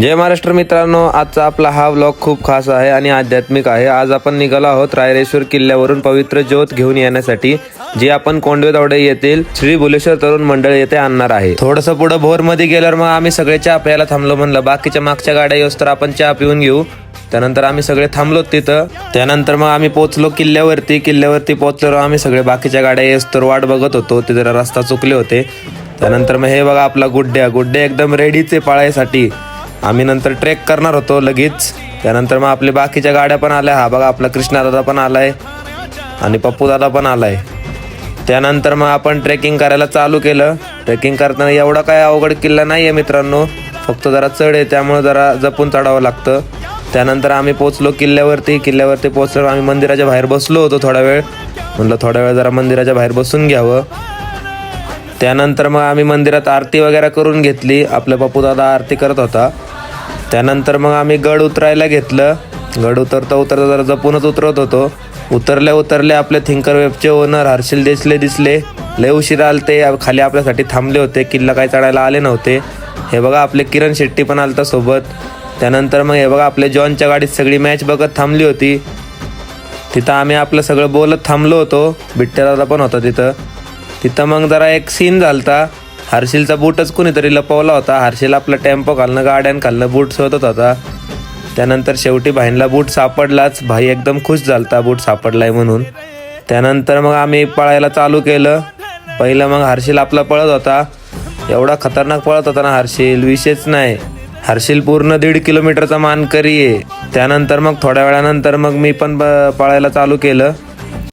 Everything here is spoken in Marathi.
जय महाराष्ट्र मित्रांनो, आजचा आपला हा व्लॉग खूप खास आहे आणि आध्यात्मिक आहे। आज आपण निघालो आहोत रायरेश्वर किल्ल्यावरून पवित्र ज्योत घेऊन येण्यासाठी, जी आपण कोंडवे येथील श्री भुलेश्वर तरुण मंडळ येथे आणणार आहे। थोडंसं पुढे भोर मध्ये गेल्यावर मग आम्ही सगळे चहा प्यायला थांबलो। म्हणलं बाकीच्या मागच्या गाड्या येऊस तर आपण चहा पिऊन घेऊ। त्यानंतर आम्ही सगळे थांबलो तिथं। त्यानंतर मग आम्ही पोहोचलो किल्ल्यावरती पोहोचलो। आम्ही सगळे बाकीच्या गाड्या येऊस तर वाट बघत होतो, ते जरा रस्ता चुकले होते। त्यानंतर मग हे बघा आपला गुड्डे एकदम रेडीचे पाळायसाठी। आम्ही नंतर ट्रेक करणार होतो लगेच। त्यानंतर मग आपल्या बाकीच्या गाड्या पण आल्या। हा बघा आपला कृष्णा दादा पण आलाय आणि पप्पू दादा पण आलाय। त्यानंतर मग आपण ट्रेकिंग करायला चालू केलं। ट्रेकिंग करताना एवढा काय अवघड किल्ला नाहीये मित्रांनो, फक्त जरा चढ आहे, त्यामुळे जरा जपून चढावं लागतं। त्यानंतर आम्ही पोहोचलो किल्ल्यावरती पोहोचलो। आम्ही मंदिराच्या बाहेर बसलो होतो थोडा वेळ, म्हणलं थोडा वेळ जरा मंदिराच्या बाहेर बसून घ्यावं। त्यानंतर मग आम्ही मंदिरात आरती वगैरे करून घेतली। आपला पप्पू दादा आरती करत होता। त्यानंतर मग आम्ही गड उतरायला घेतलं। गड उतरता जरा जपूनच उतरत होतो। उतरल्या आपले थिंकर वेबचे ओनर हर्षिल दिसले। लय उशिरा आलते, खाली आपल्यासाठी थांबले होते, किल्ला काय चढायला आले नव्हते। हे बघा आपले किरण शेट्टी पण आलता सोबत। त्यानंतर मग हे बघा आपले जॉनच्या गाडीत सगळी मॅच बघत थांबली होती। तिथं आम्ही आपलं सगळं बोलत थांबलो होतो। बिट्ट्या दादा पण होता तिथं मग जरा एक सीन झालता। हर्षिलचा बूटच कुणीतरी लपवला होता। हर्षिल आपला टेम्पो खालनं गाड्यांखालनं बूट शोधत होता। त्यानंतर शेवटी भाईंना बूट सापडलाच। भाई एकदम खुश झालता बूट सापडलाय म्हणून। त्यानंतर मग आम्ही पळायला चालू केलं। पहिलं मग हर्षिल आपला पळत होता, एवढा खतरनाक पळत होता ना हर्षिल, विशेष नाही। हर्षिल पूर्ण 1.5 किलोमीटरचा मानकरी आहे। त्यानंतर मग थोड्या वेळानंतर मग मी पण पळायला चालू केलं।